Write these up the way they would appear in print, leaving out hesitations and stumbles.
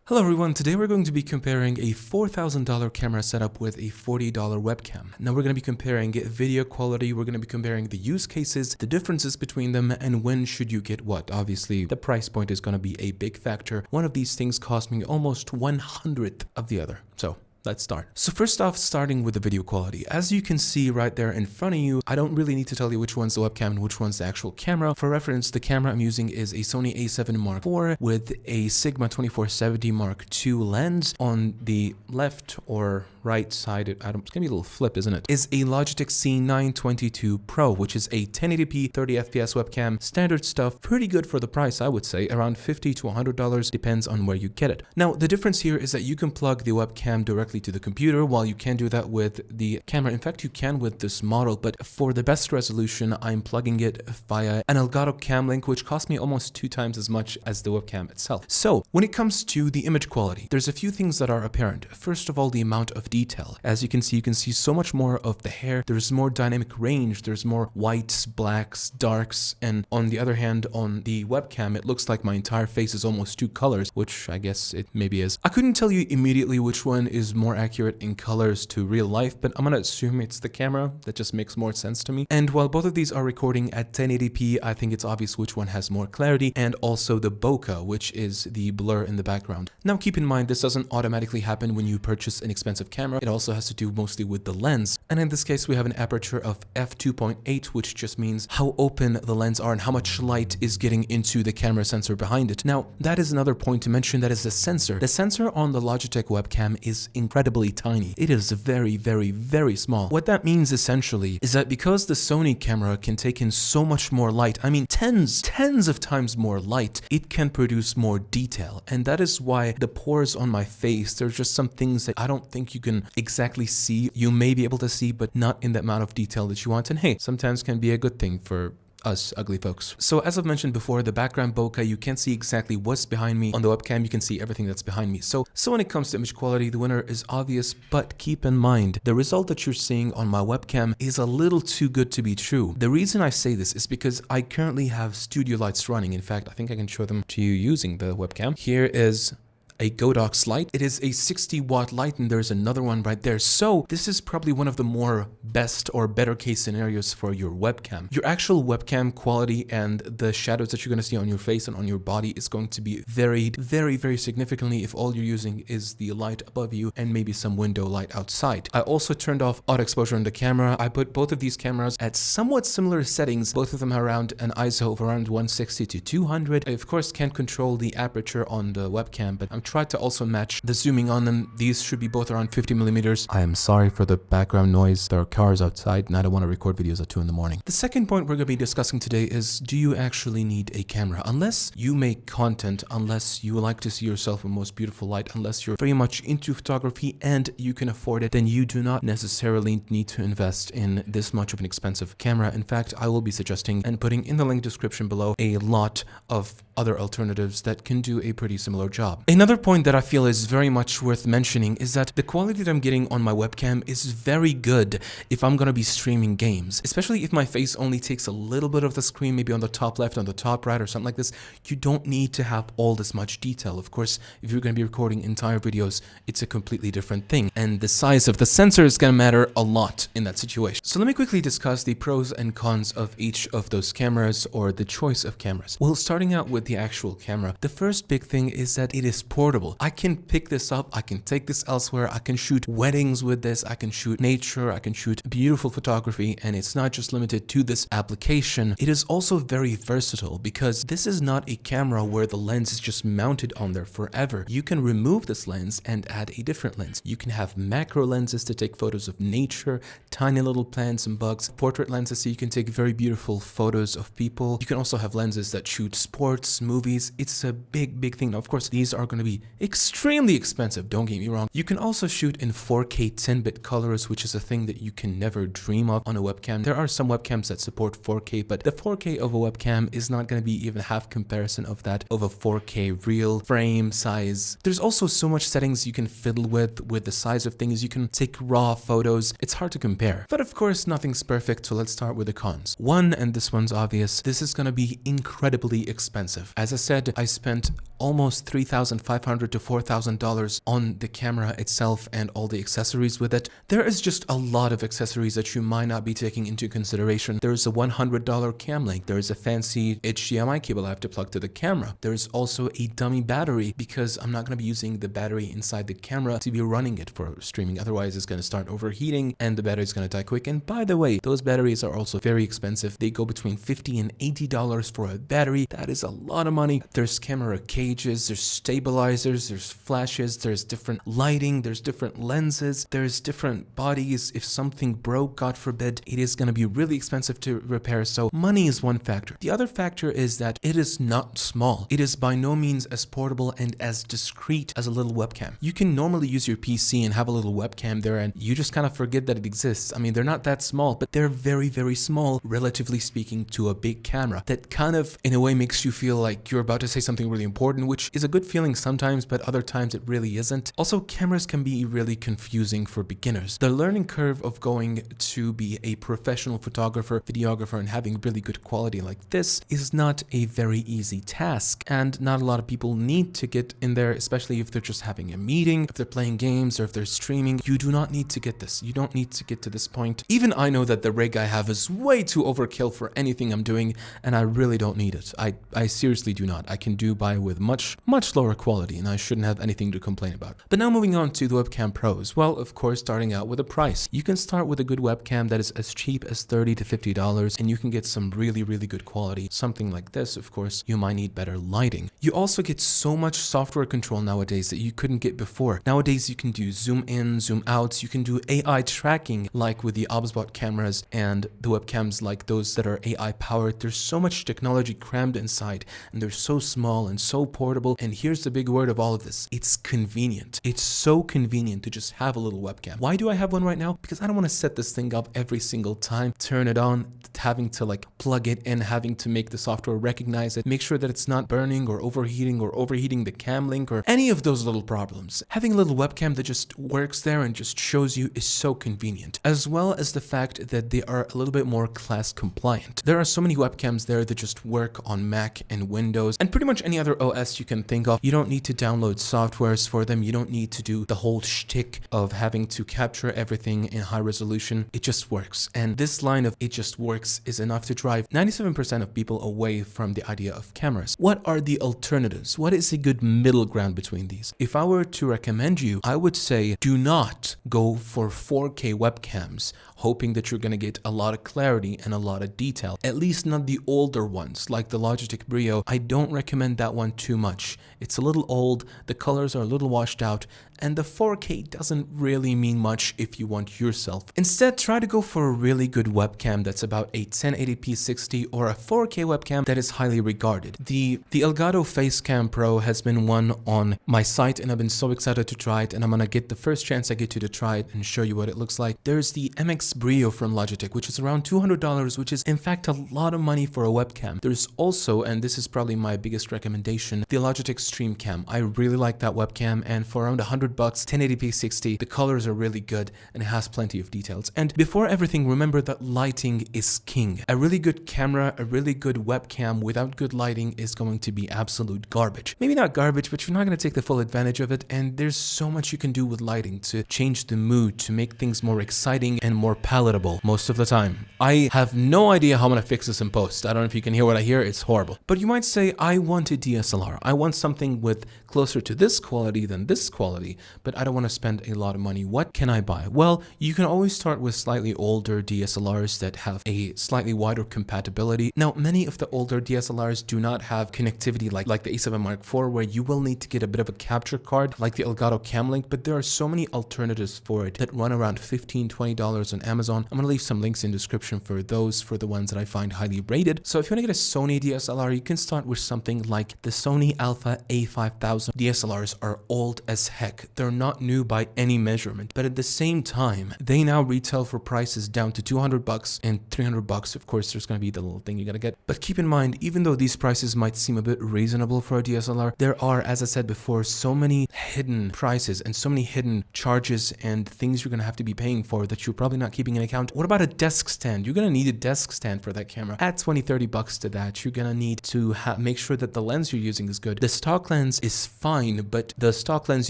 Hello everyone, today we're going to be comparing a $4,000 camera setup with a $40 webcam. Now we're going to be comparing video quality, we're going to be comparing the use cases, the differences between them, and when should you get what. Obviously, the price point is going to be a big factor. One of these things cost me almost 1/100th of the other. So let's start. So first off, starting with the video quality. As you can see right there in front of you, I don't really need to tell you which one's the webcam and which one's the actual camera. For reference, the camera I'm using is a Sony a7 Mark IV with a Sigma 2470 Mark II lens. On the left or right side, it's gonna be a little flip, isn't it? Is a Logitech C922 Pro, which is a 1080p 30 FPS webcam. Standard stuff, pretty good for the price, I would say. Around $50 to $100, depends on where you get it. Now, the difference here is that you can plug the webcam directly to the computer, while you can do that with the camera. In fact, you can with this model, but for the best resolution, I'm plugging it via an Elgato cam link, which cost me almost 2 times as much as the webcam itself. So when it comes to the image quality, there's a few things that are apparent. First of all, the amount of detail. As you can see so much more of the hair. There's more dynamic range. There's more whites, blacks, darks, and on the other hand, on the webcam, it looks like my entire face is almost 2 colors, which I guess it maybe is. I couldn't tell you immediately which one is more accurate in colors to real life, but I'm gonna assume it's the camera. That just makes more sense to me. And while both of these are recording at 1080p, I think it's obvious which one has more clarity, and also the bokeh, which is the blur in the background. Now keep in mind, this doesn't automatically happen when you purchase an expensive camera. It also has to do mostly with the lens. And in this case, we have an aperture of f2.8, which just means how open the lens are and how much light is getting into the camera sensor behind it. Now, that is another point to mention. That is the sensor. The sensor on the Logitech webcam is incredibly tiny. It is very, very, very small. What that means essentially is that because the Sony camera can take in so much more light, I mean tens of times more light, it can produce more detail. And that is why the pores on my face, there's just some things that I don't think you can exactly see. You may be able to see, but not in the amount of detail that you want. And hey, sometimes can be a good thing for us ugly folks. So as I've mentioned before, the background bokeh, you can't see exactly what's behind me. On the webcam, you can see everything that's behind me. So when it comes to image quality, the winner is obvious, but keep in mind, the result that you're seeing on my webcam is a little too good to be true. The reason I say this is because I currently have studio lights running. In fact, I think I can show them to you using the webcam. Here is a Godox light. It is a 60-watt light, and there's another one right there. So this is probably one of the more best or better case scenarios for your webcam. Your actual webcam quality and the shadows that you're going to see on your face and on your body is going to be varied very, very significantly if all you're using is the light above you and maybe some window light outside. I also turned off auto exposure on the camera. I put both of these cameras at somewhat similar settings. Both of them are around an ISO of around 160 to 200. I, of course, can't control the aperture on the webcam, but I'm trying to also match the zooming on them. These should be both around 50 millimeters. I am sorry for the background noise. There are cars outside and I don't want to record videos at 2 in the morning. The second point we're going to be discussing today is, do you actually need a camera? Unless you make content, unless you like to see yourself in most beautiful light, unless you're very much into photography and you can afford it, then you do not necessarily need to invest in this much of an expensive camera. In fact, I will be suggesting and putting in the link description below a lot of other alternatives that can do a pretty similar job. Another point that I feel is very much worth mentioning is that the quality that I'm getting on my webcam is very good if I'm going to be streaming games, especially if my face only takes a little bit of the screen, maybe on the top left, on the top right, or something like this. You don't need to have all this much detail. Of course, if you're going to be recording entire videos, it's a completely different thing, and the size of the sensor is going to matter a lot in that situation. So let me quickly discuss the pros and cons of each of those cameras, or the choice of cameras. Well, starting out with the actual camera, the first big thing is that it is portable. I can pick this up, I can take this elsewhere, I can shoot weddings with this, I can shoot nature, I can shoot beautiful photography, and it's not just limited to this application. It is also very versatile because this is not a camera where the lens is just mounted on there forever. You can remove this lens and add a different lens. You can have macro lenses to take photos of nature, tiny little plants and bugs, portrait lenses so you can take very beautiful photos of people. You can also have lenses that shoot sports, movies. It's a big thing. Now, of course, these are going to be extremely expensive, don't get me wrong. You can also shoot in 4K 10-bit colors, which is a thing that you can never dream of on a webcam. There are some webcams that support 4K, but the 4K of a webcam is not going to be even half comparison of that of a 4K real frame size. There's also so much settings you can fiddle with the size of things. You can take raw photos. It's hard to compare. But of course, nothing's perfect, so let's start with the cons. One, and this one's obvious, this is going to be incredibly expensive. As I said, I spent almost $3,500 $500 to $4,000 on the camera itself and all the accessories with it. There is just a lot of accessories that you might not be taking into consideration. There's a $100 cam link. There's a fancy HDMI cable I have to plug to the camera. There's also a dummy battery because I'm not going to be using the battery inside the camera to be running it for streaming. Otherwise, it's going to start overheating and the battery is going to die quick. And by the way, those batteries are also very expensive. They go between $50 and $80 for a battery. That is a lot of money. There's camera cages, there's stabilizers, there's flashes, there's different lighting, there's different lenses, there's different bodies. If something broke, God forbid, it is going to be really expensive to repair. So money is one factor. The other factor is that it is not small. It is by no means as portable and as discreet as a little webcam. You can normally use your PC and have a little webcam there and you just kind of forget that it exists. I mean, they're not that small, but they're very, very small, relatively speaking, to a big camera. That kind of, in a way, makes you feel like you're about to say something really important, which is a good feeling sometimes, but other times it really isn't. Also, cameras can be really confusing for beginners. The learning curve of going to be a professional photographer, videographer, and having really good quality like this is not a very easy task, and not a lot of people need to get in there, especially if they're just having a meeting, if they're playing games, or if they're streaming. You do not need to get this. You don't need to get to this point. Even I know that the rig I have is way too overkill for anything I'm doing, and I really don't need it. I seriously do not. I can do by with much lower quality, and I shouldn't have anything to complain about. But now moving on to the webcam pros. Well, of course, starting out with a price. You can start with a good webcam that is as cheap as $30 to $50, and you can get some really good quality. Something like this, of course, you might need better lighting. You also get so much software control nowadays that you couldn't get before. Nowadays, you can do zoom in, zoom out. You can do AI tracking like with the OBSBot cameras and the webcams like those that are AI powered. There's so much technology crammed inside, and they're so small and so portable. And here's the big word of all of this. It's convenient. It's so convenient to just have a little webcam. Why do I have one right now? Because I don't want to set this thing up every single time, turn it on, having to like plug it in, having to make the software recognize it, make sure that it's not burning or overheating the cam link or any of those little problems. Having a little webcam that just works there and just shows you is so convenient, as well as the fact that they are a little bit more class compliant. There are so many webcams there that just work on Mac and Windows and pretty much any other OS you can think of. You don't need to download softwares for them. You don't need to do the whole shtick of having to capture everything in high resolution. It just works. And this line of "it just works" is enough to drive 97% of people away from the idea of cameras. What are the alternatives? What is a good middle ground between these? If I were to recommend you, I would say do not go for 4K webcams hoping that you're going to get a lot of clarity and a lot of detail. At least not the older ones like the Logitech Brio. I don't recommend that one too much. It's a little old, the colors are a little washed out, and the 4K doesn't really mean much if you want yourself. Instead, try to go for a really good webcam that's about a 1080p 60 or a 4K webcam that is highly regarded. The Elgato Facecam Pro has been one on my site, and I've been so excited to try it, and I'm gonna get the first chance I get to try it and show you what it looks like. There's the MX Brio from Logitech, which is around $200, which is in fact a lot of money for a webcam. There's also, and this is probably my biggest recommendation, the Logitech StreamCam. I really like that webcam, and for around $100, 1080p 60, the colors are really good and it has plenty of details. And before everything, remember that lighting is king. A really good camera, a really good webcam without good lighting is going to be absolute garbage. Maybe not garbage, but you're not going to take the full advantage of it. And there's so much you can do with lighting to change the mood, to make things more exciting and more palatable most of the time. I have no idea how I'm going to fix this in post. I don't know if you can hear what I hear. It's horrible. But you might say, I want a DSLR. I want something with closer to this quality than this quality, but I don't want to spend a lot of money. What can I buy? Well, you can always start with slightly older DSLRs that have a slightly wider compatibility. Now, many of the older DSLRs do not have connectivity like the A7 Mark IV, where you will need to get a bit of a capture card like the Elgato Cam Link, but there are so many alternatives for it that run around $15, $20 on Amazon. I'm going to leave some links in the description for those, for the ones that I find highly rated. So if you want to get a Sony DSLR, you can start with something like the Sony Alpha A5000. DSLRs are old as heck. They're not new by any measurement, but at the same time, they now retail for prices down to $200 and $300. Of course, there's going to be the little thing you got to get. But keep in mind, even though these prices might seem a bit reasonable for a DSLR, there are, as I said before, so many hidden prices and so many hidden charges and things you're going to have to be paying for that you're probably not keeping in account. What about a desk stand? You're going to need a desk stand for that camera. Add $20, $30 to that. You're going to need to make sure that the lens you're using is good. The stock lens is is fine, but the stock lens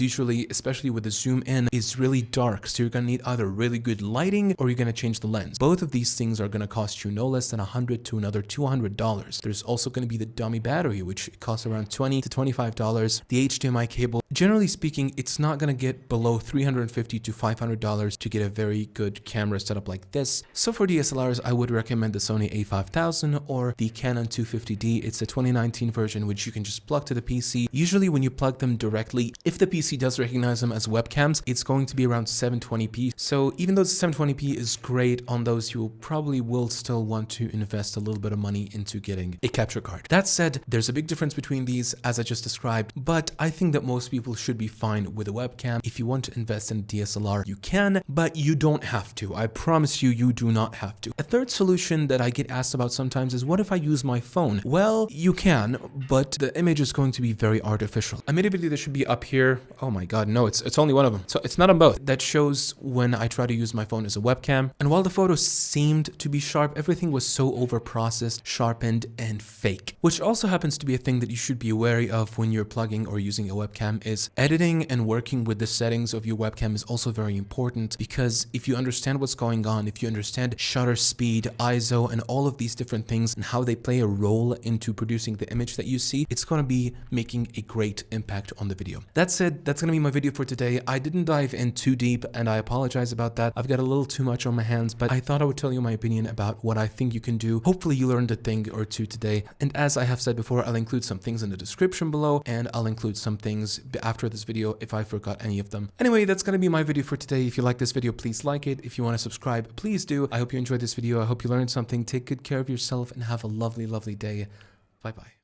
usually, especially with the zoom in, is really dark. So you're going to need either really good lighting or you're going to change the lens. Both of these things are going to cost you no less than $100 to another $200. There's also going to be the dummy battery, which costs around $20 to $25. The HDMI cable, generally speaking, it's not going to get below $350 to $500 to get a very good camera setup like this. So for DSLRs, I would recommend the Sony a5000 or the Canon 250D. It's a 2019 version, which you can just plug to the PC. Usually when you plug them directly, if the PC does recognize them as webcams, it's going to be around 720p. So even though 720p is great on those, you probably will still want to invest a little bit of money into getting a capture card. That said, there's a big difference between these, as I just described, but I think that most people should be fine with a webcam. If you want to invest in a DSLR, you can, but you don't have to. I promise you, you do not have to. A third solution that I get asked about sometimes is, what if I use my phone? Well, you can, but the image is going to be very artificial. I made a video that should be up here. Oh my god, no, it's only one of them. So it's not on both. That shows when I try to use my phone as a webcam. And while the photos seemed to be sharp, everything was so over-processed, sharpened, and fake. Which also happens to be a thing that you should be wary of when you're plugging or using a webcam. Is editing and working with the settings of your webcam is also very important, because if you understand what's going on, if you understand shutter speed, ISO, and all of these different things and how they play a role into producing the image that you see, it's going to be making a great impact on the video. That said, that's going to be my video for today. I didn't dive in too deep and I apologize about that. I've got a little too much on my hands, but I thought I would tell you my opinion about what I think you can do. Hopefully you learned a thing or two today. And as I have said before, I'll include some things in the description below, and I'll include some things after this video if I forgot any of them. Anyway, that's going to be my video for today. If you like this video, please like it. If you want to subscribe, please do. I hope you enjoyed this video. I hope you learned something. Take good care of yourself and have a lovely, lovely day. Bye-bye.